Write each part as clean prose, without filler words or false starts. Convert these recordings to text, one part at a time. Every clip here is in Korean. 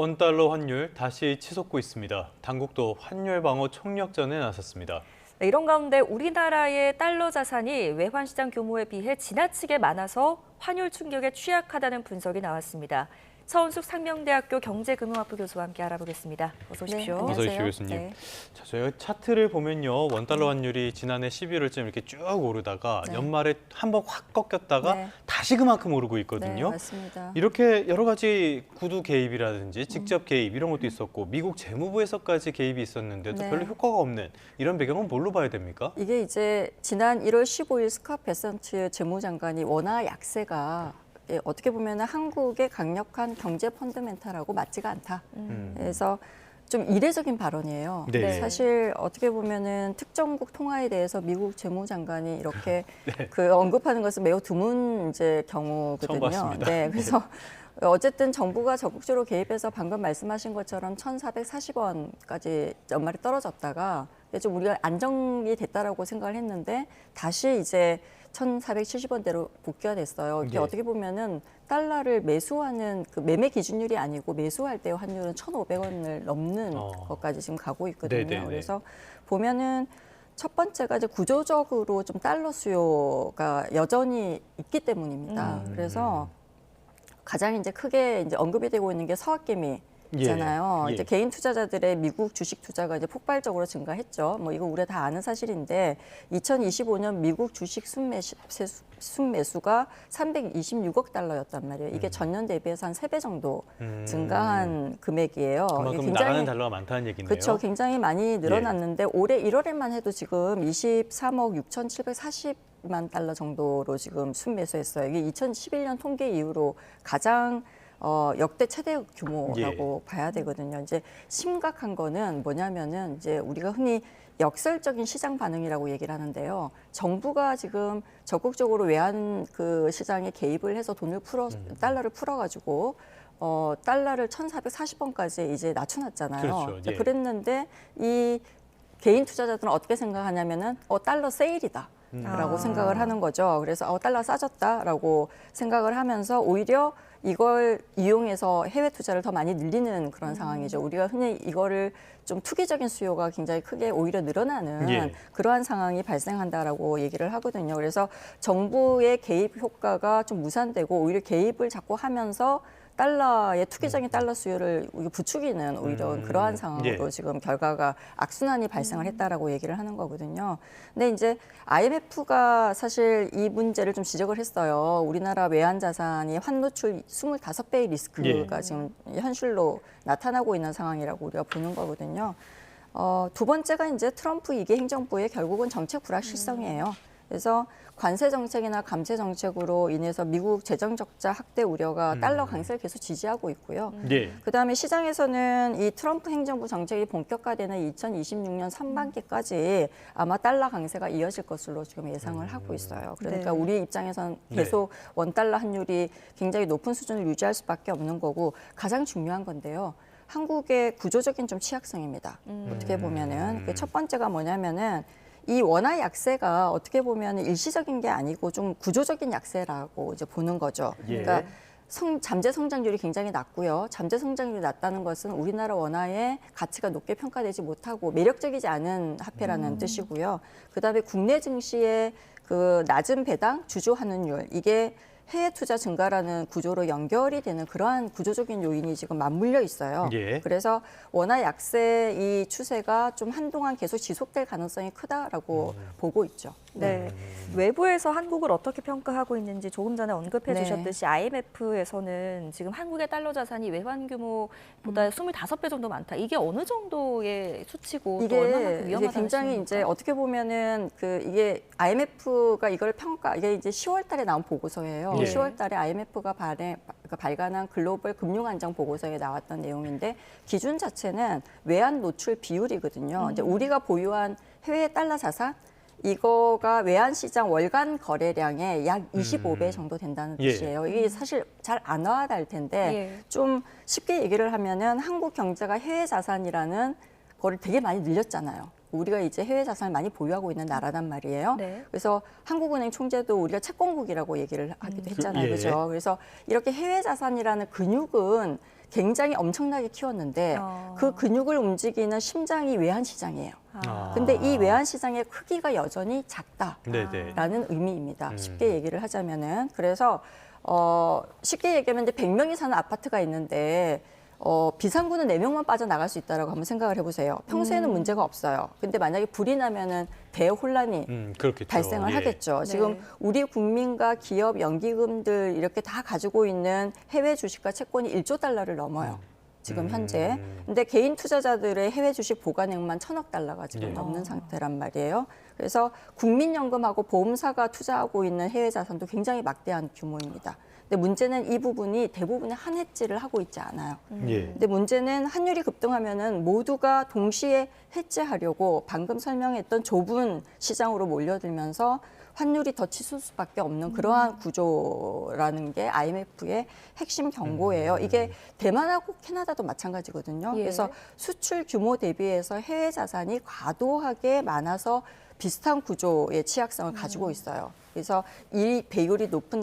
원달러 환율 다시 치솟고 있습니다. 당국도 환율 방어 총력전에 나섰습니다. 네, 이런 가운데 우리나라의 달러 자산이 외환 시장 규모에 비해 지나치게 많아서 환율 충격에 취약하다는 분석이 나왔습니다. 서은숙 상명대학교 경제금융학부 교수와 함께 알아보겠습니다. 어서 오십시오. 네, 어서 오십시오, 교수님. 네. 자, 저희가 차트를 보면요. 원달러 환율이 지난해 11월쯤 이렇게 쭉 오르다가 연말에 한번 확 꺾였다가 다시 그만큼 오르고 있거든요. 네, 맞습니다. 이렇게 여러 가지 구두 개입이라든지 직접 개입 이런 것도 있었고 미국 재무부에서까지 개입이 있었는데도 별로 효과가 없는 이런 배경은 뭘로 봐야 됩니까? 이게 이제 지난 1월 15일 스캇 베센트 재무장관이 원화 약세가 어떻게 보면 한국의 강력한 경제 펀더멘탈하고 맞지가 않다. 그래서 좀 이례적인 발언이에요. 네. 사실 어떻게 보면은 특정국 통화에 대해서 미국 재무장관이 이렇게 그 언급하는 것은 매우 드문 이제 경우거든요. 처음 봤습니다. 네, 그래서 어쨌든 정부가 적극적으로 개입해서 방금 말씀하신 것처럼 1,440원까지 연말에 떨어졌다가 좀 우리가 안정이 됐다라고 생각을 했는데 다시 이제 1,470원대로 복귀가 됐어요. 이게 어떻게 보면은 달러를 매수하는 그 매매 기준율이 아니고 매수할 때 환율은 1,500원을 넘는 것까지 지금 가고 있거든요. 네네네. 그래서 보면은 첫 번째가 이제 구조적으로 좀 달러 수요가 여전히 있기 때문입니다. 그래서 가장 이제 크게 이제 언급이 되고 있는 게 서학개미. 잖아요. 이제 개인 투자자들의 미국 주식 투자가 이제 폭발적으로 증가했죠. 뭐 이거 우리가 다 아는 사실인데 2025년 미국 주식 순매수가 326억 달러였단 말이에요. 이게 전년 대비해서 한 3배 정도 증가한 금액이에요. 그만큼 굉장히, 나가는 달러가 많다는 얘기네요. 그렇죠. 굉장히 많이 늘어났는데 올해 1월에만 해도 지금 23억 6,740만 달러 정도로 지금 순매수했어요. 이게 2011년 통계 이후로 가장 역대 최대 규모라고 봐야 되거든요. 이제 심각한 거는 뭐냐면은 이제 우리가 흔히 역설적인 시장 반응이라고 얘기를 하는데요. 정부가 지금 적극적으로 외환 그 시장에 개입을 해서 달러를 풀어가지고 달러를 1,440원까지 이제 낮춰놨잖아요. 그렇죠. 그랬는데 이 개인 투자자들은 어떻게 생각하냐면은 달러 세일이다. 라고 생각을 하는 거죠. 그래서 달러 싸졌다라고 생각을 하면서 오히려 이걸 이용해서 해외 투자를 더 많이 늘리는 그런 상황이죠. 우리가 흔히 이거를 좀 투기적인 수요가 굉장히 크게 오히려 늘어나는 그러한 상황이 발생한다라고 얘기를 하거든요. 그래서 정부의 개입 효과가 좀 무산되고 오히려 개입을 자꾸 하면서 달러의 투기적인 달러 수요를 부추기는 오히려 그러한 상황으로 지금 결과가 악순환이 발생을 했다라고 얘기를 하는 거거든요. 근데 이제 IMF가 사실 이 문제를 좀 지적을 했어요. 우리나라 외환 자산이 환노출 25배의 리스크가 지금 현실로 나타나고 있는 상황이라고 우리가 보는 거거든요. 두 번째가 이제 트럼프 2기 행정부의 결국은 정책 불확실성이에요. 그래서 관세 정책이나 감세 정책으로 인해서 미국 재정 적자 확대 우려가 달러 강세를 계속 지지하고 있고요. 그다음에 시장에서는 이 트럼프 행정부 정책이 본격화되는 2026년 상반기까지 아마 달러 강세가 이어질 것으로 지금 예상을 하고 있어요. 그러니까 우리 입장에서는 계속 원달러 환율이 굉장히 높은 수준을 유지할 수밖에 없는 거고 가장 중요한 건데요. 한국의 구조적인 좀 취약성입니다. 어떻게 보면은 첫 번째가 뭐냐면은 이 원화 약세가 어떻게 보면 일시적인 게 아니고 좀 구조적인 약세라고 이제 보는 거죠. 그러니까 잠재 성장률이 굉장히 낮고요. 잠재 성장률이 낮다는 것은 우리나라 원화의 가치가 높게 평가되지 못하고 매력적이지 않은 화폐라는 뜻이고요. 그다음에 국내 증시의 그 낮은 배당, 주주 환원율 이게 해외 투자 증가라는 구조로 연결이 되는 그러한 구조적인 요인이 지금 맞물려 있어요. 그래서 원화 약세 이 추세가 좀 한동안 계속 지속될 가능성이 크다라고 보고 있죠. 네, 외부에서 한국을 어떻게 평가하고 있는지 조금 전에 언급해 주셨듯이 IMF에서는 지금 한국의 달러 자산이 외환 규모보다 25배 정도 많다. 이게 어느 정도의 수치고 또 얼마나 위험하다는 이게 굉장히 이제 어떻게 보면은 이게 IMF가 이걸 이게 이제 10월 달에 나온 보고서예요. 10월 달에 IMF가 발간한 글로벌 금융 안정 보고서에 나왔던 내용인데 기준 자체는 외환 노출 비율이거든요. 이제 우리가 보유한 해외 달러 자산 이거가 외환시장 월간 거래량의 약 25배 정도 된다는 뜻이에요. 이게 사실 잘 안 와닿을 텐데 좀 쉽게 얘기를 하면은 한국 경제가 해외 자산이라는 거를 되게 많이 늘렸잖아요. 우리가 이제 해외 자산을 많이 보유하고 있는 나라단 말이에요. 네. 그래서 한국은행 총재도 우리가 채권국이라고 얘기를 하기도 했잖아요. 예. 그렇죠? 그래서 이렇게 해외 자산이라는 근육은 굉장히 엄청나게 키웠는데 그 근육을 움직이는 심장이 외환 시장이에요. 근데 이 외환 시장의 크기가 여전히 작다라는 네네. 의미입니다. 쉽게 얘기를 하자면은. 그래서 쉽게 얘기하면 이제 100명이 사는 아파트가 있는데 비상구는 4명만 빠져나갈 수 있다라고 한번 생각을 해보세요. 평소에는 문제가 없어요. 근데 만약에 불이 나면은 대혼란이 그렇겠죠. 발생을 예. 하겠죠. 네. 지금 우리 국민과 기업, 연기금들 이렇게 다 가지고 있는 해외 주식과 채권이 1조 달러를 넘어요. 지금 현재. 근데 개인 투자자들의 해외 주식 보관액만 1,000억 달러가 지금 예. 넘는 상태란 말이에요. 그래서 국민연금하고 보험사가 투자하고 있는 해외 자산도 굉장히 막대한 규모입니다. 근데 문제는 이 부분이 대부분의 한해지를 하고 있지 않아요. 예. 근데 문제는 환율이 급등하면은 모두가 동시에 해지하려고 방금 설명했던 좁은 시장으로 몰려들면서 환율이 더 치솟을 수밖에 없는 그러한 구조라는 게 IMF의 핵심 경고예요. 이게 대만하고 캐나다도 마찬가지거든요. 예. 그래서 수출 규모 대비해서 해외 자산이 과도하게 많아서 비슷한 구조의 취약성을 가지고 있어요. 그래서 이 배율이 높은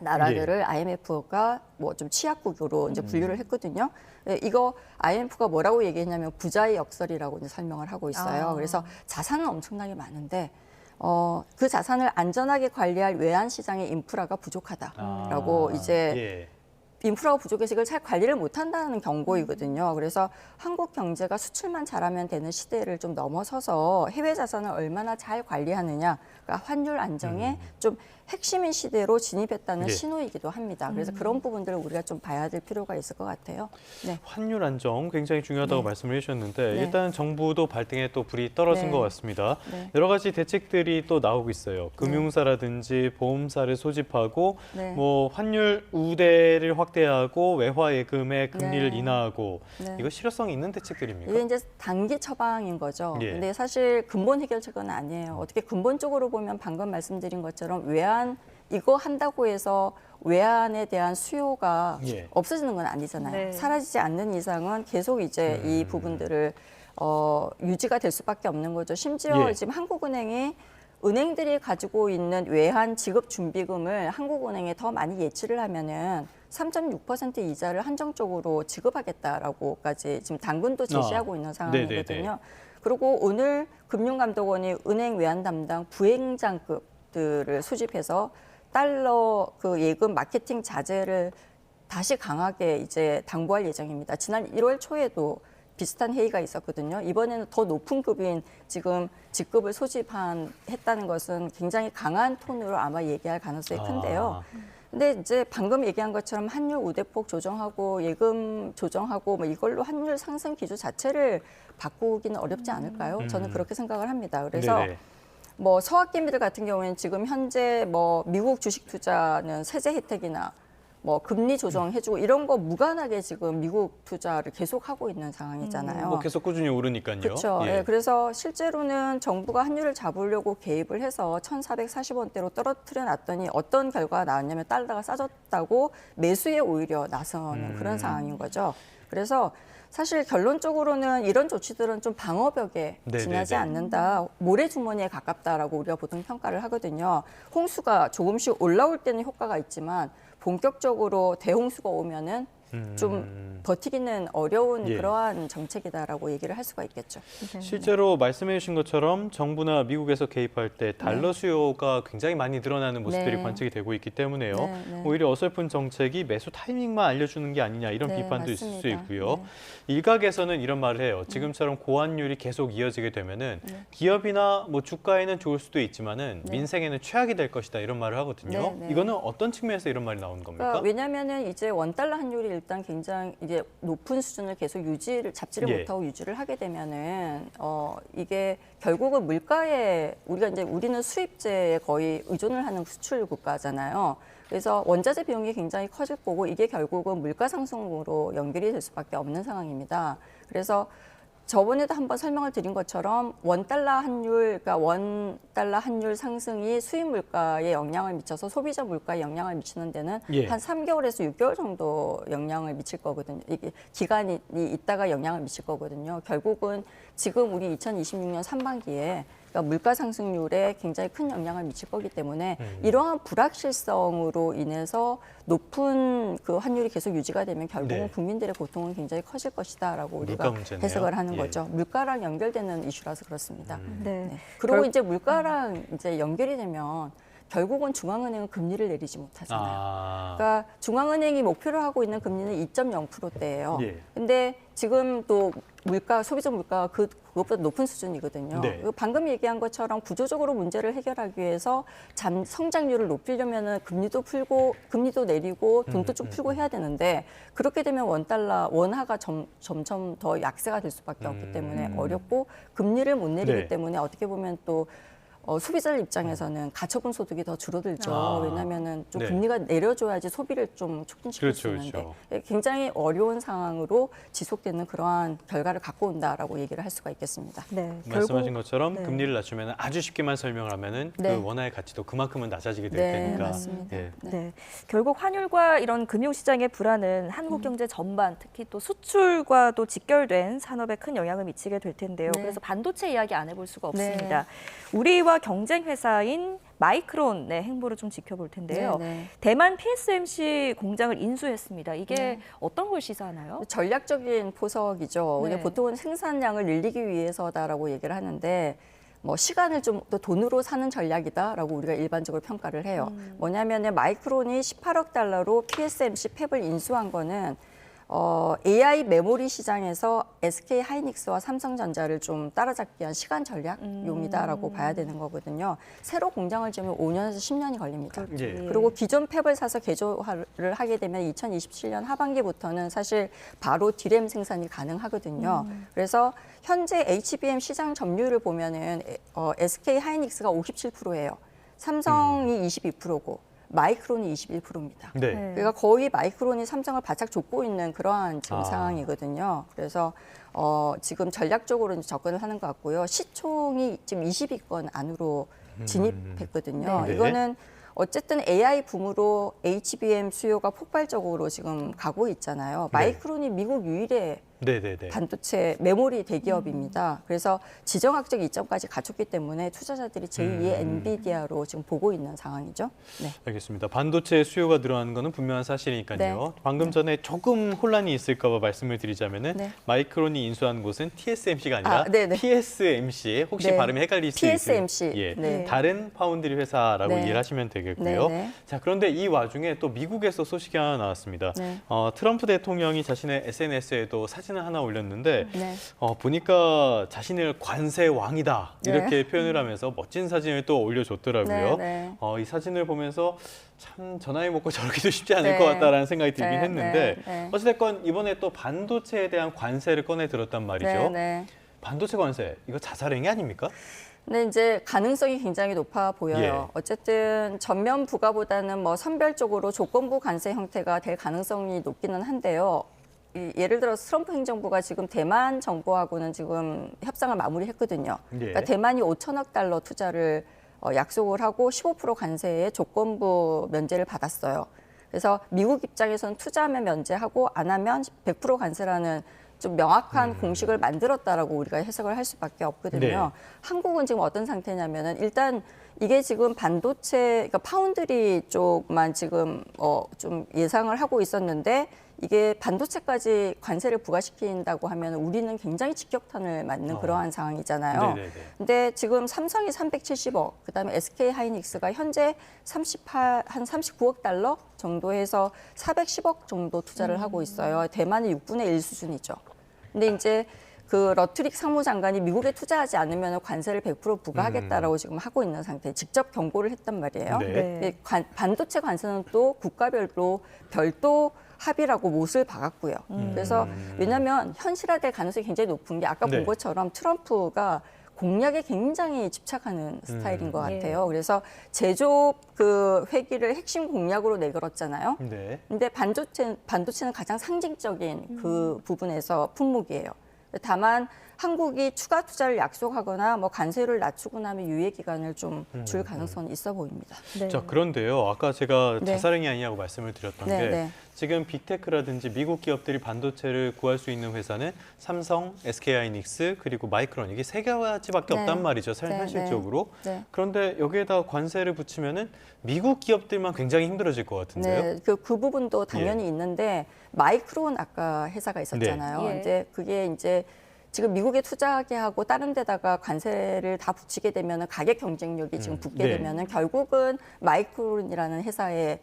나라들을 IMF가 뭐 좀 취약국으로 이제 분류를 했거든요. 네, 이거 IMF가 뭐라고 얘기했냐면 부자의 역설이라고 이제 설명을 하고 있어요. 그래서 자산은 엄청나게 많은데 그 자산을 안전하게 관리할 외환 시장의 인프라가 부족하다라고 이제 인프라가 부족해서 이걸 잘 관리를 못한다는 경고이거든요. 그래서 한국 경제가 수출만 잘하면 되는 시대를 좀 넘어서서 해외 자산을 얼마나 잘 관리하느냐, 그러니까 환율 안정에 좀 핵심인 시대로 진입했다는 신호이기도 합니다. 그래서 그런 부분들을 우리가 좀 봐야 될 필요가 있을 것 같아요. 네. 환율 안정 굉장히 중요하다고 말씀을 해주셨는데 네. 일단 정부도 발등에 또 불이 떨어진 네. 것 같습니다. 네. 여러 가지 대책들이 또 나오고 있어요. 금융사라든지 보험사를 소집하고 네. 뭐 환율 우대를 확대하고 외화 예금의 금리를 네. 인하하고 네. 이거 실효성이 있는 대책들입니까? 이게 이제 단기 처방인 거죠. 예. 근데 사실 근본 해결책은 아니에요. 어떻게 근본적으로 보면 방금 말씀드린 것처럼 외환 이거 한다고 해서 외환에 대한 수요가 예. 없어지는 건 아니잖아요. 네. 사라지지 않는 이상은 계속 이제 이 부분들을 유지가 될 수밖에 없는 거죠. 심지어 예. 지금 한국은행이 은행들이 가지고 있는 외환 지급 준비금을 한국은행에 더 많이 예치를 하면은 3.6% 이자를 한정적으로 지급하겠다라고까지 지금 당근도 제시하고 있는 상황이거든요. 네네네. 그리고 오늘 금융감독원이 은행 외환 담당 부행장급들을 수집해서 달러 그 예금 마케팅 자재를 다시 강하게 이제 당부할 예정입니다. 지난 1월 초에도 비슷한 회의가 있었거든요. 이번에는 더 높은 급인 지금 직급을 했다는 것은 굉장히 강한 톤으로 아마 얘기할 가능성이 큰데요. 근데 이제 방금 얘기한 것처럼 환율 우대폭 조정하고 예금 조정하고 뭐 이걸로 환율 상승 기조 자체를 바꾸기는 어렵지 않을까요? 저는 그렇게 생각을 합니다. 그래서 네네. 뭐 서학개미들 같은 경우에는 지금 현재 뭐 미국 주식 투자는 세제 혜택이나 뭐 금리 조정해주고 이런 거 무관하게 지금 미국 투자를 계속 하고 있는 상황이잖아요. 뭐 계속 꾸준히 오르니까요. 그렇죠. 예. 그래서 실제로는 정부가 환율을 잡으려고 개입을 해서 1,440원대로 떨어뜨려 놨더니 어떤 결과가 나왔냐면 달러가 싸졌다고 매수에 오히려 나서는 그런 상황인 거죠. 그래서 사실 결론적으로는 이런 조치들은 좀 방어벽에 지나지 않는다. 모래주머니에 가깝다라고 우리가 보통 평가를 하거든요. 홍수가 조금씩 올라올 때는 효과가 있지만 본격적으로 대홍수가 오면은 좀 버티기는 어려운 예. 그러한 정책이다라고 얘기를 할 수가 있겠죠. 실제로 말씀해 주신 것처럼 정부나 미국에서 개입할 때 달러 수요가 굉장히 많이 늘어나는 모습들이 네. 관측이 되고 있기 때문에요. 네. 오히려 어설픈 정책이 매수 타이밍만 알려주는 게 아니냐 이런 네, 비판도 있을 수 맞습니다. 있고요. 네. 일각에서는 이런 말을 해요. 지금처럼 고환율이 계속 이어지게 되면은 기업이나 뭐 주가에는 좋을 수도 있지만은 민생에는 최악이 될 것이다 이런 말을 하거든요. 네. 이거는 어떤 측면에서 이런 말이 나오는 겁니까? 그러니까 왜냐하면은 이제 원달러 환율이 일단 굉장히 이제 높은 수준을 계속 잡지를 예. 못하고 유지를 하게 되면은 이게 결국은 물가에 우리는 수입제에 거의 의존을 하는 수출 국가잖아요. 그래서 원자재 비용이 굉장히 커질 거고 이게 결국은 물가 상승으로 연결이 될 수밖에 없는 상황입니다. 그래서 저번에도 한번 설명을 드린 것처럼 원달러 환율, 그러니까 원달러 환율 상승이 수입 물가에 영향을 미쳐서 소비자 물가에 영향을 미치는 데는 예. 한 3개월에서 6개월 정도 영향을 미칠 거거든요. 이게 기간이 있다가 영향을 미칠 거거든요. 결국은 지금 우리 2026년 상반기에 그러니까 물가 상승률에 굉장히 큰 영향을 미칠 거기 때문에 이러한 불확실성으로 인해서 높은 그 환율이 계속 유지가 되면 결국은 네. 국민들의 고통은 굉장히 커질 것이다라고 물가 우리가 문제네요. 해석을 하는 예. 거죠. 물가랑 연결되는 이슈라서 그렇습니다. 네. 네. 그리고 이제 물가랑 이제 연결이 되면 결국은 중앙은행은 금리를 내리지 못하잖아요. 아. 그러니까 중앙은행이 목표로 하고 있는 금리는 2.0%대예요. 예. 근데 지금 또 물가, 소비자 물가가 그것보다 높은 수준이거든요. 네. 방금 얘기한 것처럼 구조적으로 문제를 해결하기 위해서 성장률을 높이려면은 금리도 풀고, 금리도 내리고, 돈도 좀 풀고 해야 되는데 그렇게 되면 원화가 점점 더 약세가 될 수밖에 없기 때문에 어렵고 금리를 못 내리기 네. 때문에 어떻게 보면 또 소비자들 입장에서는 가처분 소득이 더 줄어들죠. 아. 왜냐하면은 좀 네. 금리가 내려줘야지 소비를 좀 촉진시킬 수 그렇죠, 있는데 그렇죠. 굉장히 어려운 상황으로 지속되는 그러한 결과를 갖고 온다라고 얘기를 할 수가 있겠습니다. 네. 말씀하신 것처럼 네. 금리를 낮추면 아주 쉽게만 설명을 하면은 네. 그 원화의 가치도 그만큼은 낮아지게 될 네, 테니까. 맞습니다. 예. 네. 결국 환율과 이런 금융시장의 불안은 한국 경제 전반, 특히 또 수출과도 직결된 산업에 큰 영향을 미치게 될 텐데요. 네. 그래서 반도체 이야기 안 해볼 수가 네. 없습니다. 우리와 경쟁 회사인 마이크론의 행보를 좀 지켜볼 텐데요. 네. 대만 PSMC 공장을 인수했습니다. 이게 네. 어떤 걸 시사하나요? 전략적인 포석이죠. 네. 왜냐 보통은 생산량을 늘리기 위해서다라고 얘기를 하는데 뭐 시간을 좀 더 돈으로 사는 전략이다라고 우리가 일반적으로 평가를 해요. 뭐냐면은 마이크론이 18억 달러로 PSMC 팹을 인수한 거는 AI 메모리 시장에서 SK 하이닉스와 삼성전자를 좀 따라잡기 위한 시간 전략용이다라고 봐야 되는 거거든요. 새로 공장을 지으면 5년에서 10년이 걸립니다. 예. 그리고 기존 팹을 사서 개조를 하게 되면 2027년 하반기부터는 사실 바로 디램 생산이 가능하거든요. 그래서 현재 HBM 시장 점유율을 보면은 SK 하이닉스가 57%예요. 삼성이 22%고 마이크론이 21%입니다. 네. 그러니까 거의 마이크론이 삼성을 바짝 쫓고 있는 그러한 지금 아. 상황이거든요. 그래서 지금 전략적으로 이제 접근을 하는 것 같고요. 시총이 지금 20위권 안으로 진입했거든요. 네. 이거는 어쨌든 AI 붐으로 HBM 수요가 폭발적으로 지금 가고 있잖아요. 마이크론이 미국 유일의 네네네. 반도체 메모리 대기업입니다. 그래서 지정학적 이점까지 갖췄기 때문에 투자자들이 제2의 엔비디아로 지금 보고 있는 상황이죠. 네. 알겠습니다. 반도체 수요가 늘어나는 것은 분명한 사실이니까요. 네. 방금 전에 조금 혼란이 있을까 봐 말씀을 드리자면은 네. 마이크론이 인수한 곳은 TSMC가 아니라 네네. PSMC. 혹시 네. 발음이 헷갈릴 수 PSMC. 있는 예. 네. 다른 파운드리 회사라고 네. 이해를 하시면 되겠고요. 네, 네. 자, 그런데 이 와중에 또 미국에서 소식이 하나 나왔습니다. 네. 트럼프 대통령이 자신의 SNS에도 사진을 하나 올렸는데 네. 보니까 자신을 관세 왕이다 이렇게 네. 표현을 하면서 멋진 사진을 또 올려줬더라고요. 네, 이 사진을 보면서 참 저 나이 먹고 저러기도 쉽지 않을 네. 것 같다라는 생각이 들긴 네, 했는데 네. 어찌됐건 이번에 또 반도체에 대한 관세를 꺼내 들었단 말이죠. 네, 네. 반도체 관세 이거 자살행위 아닙니까? 근데 이제 가능성이 굉장히 높아 보여요. 예. 어쨌든 전면 부과보다는 뭐 선별적으로 조건부 관세 형태가 될 가능성이 높기는 한데요. 예를 들어서 트럼프 행정부가 지금 대만 정부하고는 지금 협상을 마무리했거든요. 예. 그러니까 대만이 5천억 달러 투자를 약속을 하고 15% 관세에 조건부 면제를 받았어요. 그래서 미국 입장에서는 투자하면 면제하고 안 하면 100% 관세라는 좀 명확한 공식을 만들었다라고 우리가 해석을 할 수밖에 없거든요. 네. 한국은 지금 어떤 상태냐면은 일단 이게 지금 반도체, 그러니까 파운드리 쪽만 지금 좀 예상을 하고 있었는데 이게 반도체까지 관세를 부과시킨다고 하면 우리는 굉장히 직격탄을 맞는 그러한 상황이잖아요. 네네네. 근데 지금 삼성이 370억, 그다음에 SK 하이닉스가 현재 한 39억 달러 정도 해서 410억 정도 투자를 하고 있어요. 대만의 6분의 1 수준이죠. 근데 이제 그 러트릭 상무장관이 미국에 투자하지 않으면 관세를 100% 부과하겠다라고 지금 하고 있는 상태. 직접 경고를 했단 말이에요. 네. 반도체 관세는 또 국가별로 별도 합의라고 못을 박았고요. 그래서 왜냐하면 현실화될 가능성이 굉장히 높은 게 아까 네. 본 것처럼 트럼프가 공약에 굉장히 집착하는 스타일인 것 같아요. 그래서 제조업 그 회기를 핵심 공약으로 내걸었잖아요. 네. 근데 반도체는 가장 상징적인 그 부분에서 품목이에요. 다만 한국이 추가 투자를 약속하거나 뭐 관세를 낮추거나 하면 유예 기간을 좀 줄 가능성은 있어 보입니다. 네. 자, 그런데요. 아까 제가 네. 자사령이 아니냐고 말씀을 드렸던 네, 게 네. 지금 빅테크라든지 미국 기업들이 반도체를 구할 수 있는 회사는 삼성, SK하이닉스 그리고 마이크론 이게 세 가지밖에 네. 없단 말이죠. 네, 현실적으로. 네. 그런데 여기에다 관세를 붙이면은 미국 기업들만 굉장히 힘들어질 것 같은데요. 네, 그 부분도 당연히 있는데 마이크론 아까 회사가 있었잖아요. 네. 예. 근데 그게 이제 지금 미국에 투자하게 하고 다른 데다가 관세를 다 붙이게 되면은 가격 경쟁력이 지금 붙게 네. 되면은 결국은 마이크론이라는 회사에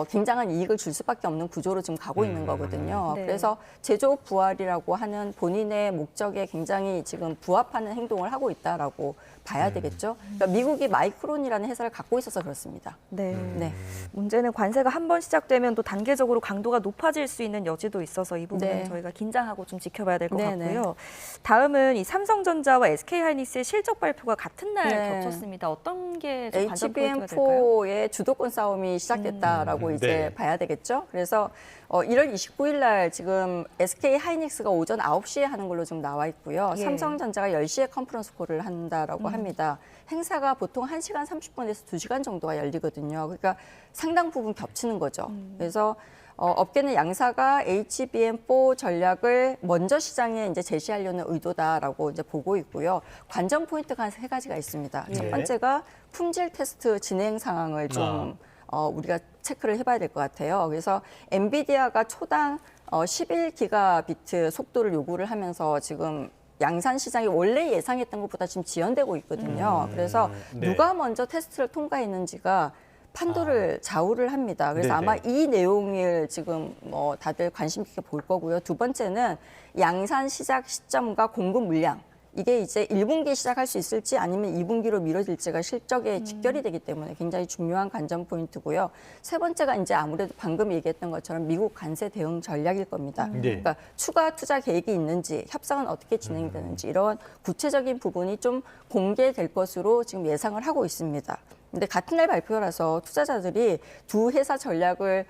굉장한 이익을 줄 수밖에 없는 구조로 지금 가고 있는 거거든요. 네. 그래서 제조업 부활이라고 하는 본인의 목적에 굉장히 지금 부합하는 행동을 하고 있다라고 봐야 되겠죠. 그러니까 미국이 마이크론이라는 회사를 갖고 있어서 그렇습니다. 네. 네. 문제는 관세가 한 번 시작되면 또 단계적으로 강도가 높아질 수 있는 여지도 있어서 이 부분은 네. 저희가 긴장하고 좀 지켜봐야 될 것 네, 같고요. 다음은 이 삼성전자와 SK하이닉스의 실적 발표가 같은 날 네. 겹쳤습니다. 어떤 게 좀 관전 포인트가 될까요? HBM4의 주도권 싸움이 시작됐다라고 이제 네. 봐야 되겠죠. 그래서 1월 29일 날 지금 SK하이닉스가 오전 9시에 하는 걸로 지금 나와 있고요. 예. 삼성전자가 10시에 컨퍼런스 콜을 한다라고 합니다. 행사가 보통 1시간 30분에서 2시간 정도가 열리거든요. 그러니까 상당 부분 겹치는 거죠. 그래서 업계는 양사가 HBM4 전략을 먼저 시장에 이제 제시하려는 의도다라고 이제 보고 있고요. 관전 포인트가 한 3가지가 있습니다. 예. 첫 번째가 품질 테스트 진행 상황을 좀 우리가 체크를 해봐야 될 것 같아요. 그래서 엔비디아가 초당 11기가비트 속도를 요구를 하면서 지금 양산 시장이 원래 예상했던 것보다 지금 지연되고 있거든요. 그래서 네. 누가 먼저 테스트를 통과했는지가 판도를 좌우를 합니다. 그래서 네네. 아마 이 내용을 지금 뭐 다들 관심 있게 볼 거고요. 두 번째는 양산 시작 시점과 공급 물량. 이게 이제 1분기에 시작할 수 있을지 아니면 2분기로 미뤄질지가 실적에 직결이 되기 때문에 굉장히 중요한 관전 포인트고요. 세 번째가 이제 아무래도 방금 얘기했던 것처럼 미국 관세 대응 전략일 겁니다. 네. 그러니까 추가 투자 계획이 있는지, 협상은 어떻게 진행되는지 이런 구체적인 부분이 좀 공개될 것으로 지금 예상을 하고 있습니다. 근데 같은 날 발표라서 투자자들이 두 회사 전략을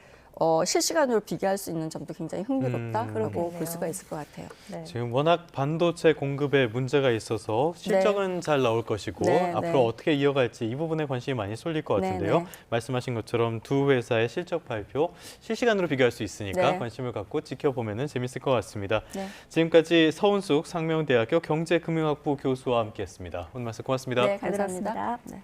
실시간으로 비교할 수 있는 점도 굉장히 흥미롭다. 그러고 그렇겠네요. 볼 수가 있을 것 같아요. 네. 지금 워낙 반도체 공급에 문제가 있어서 실적은 잘 나올 것이고 네, 앞으로 네. 어떻게 이어갈지 이 부분에 관심이 많이 쏠릴 것 네, 같은데요. 네. 말씀하신 것처럼 두 회사의 실적 발표 실시간으로 비교할 수 있으니까 네. 관심을 갖고 지켜보면 재밌을 것 같습니다. 네. 지금까지 서운숙 상명대학교 경제금융학부 교수와 함께했습니다. 오늘 말씀 고맙습니다. 네, 잘 감사합니다. 들었습니다. 네.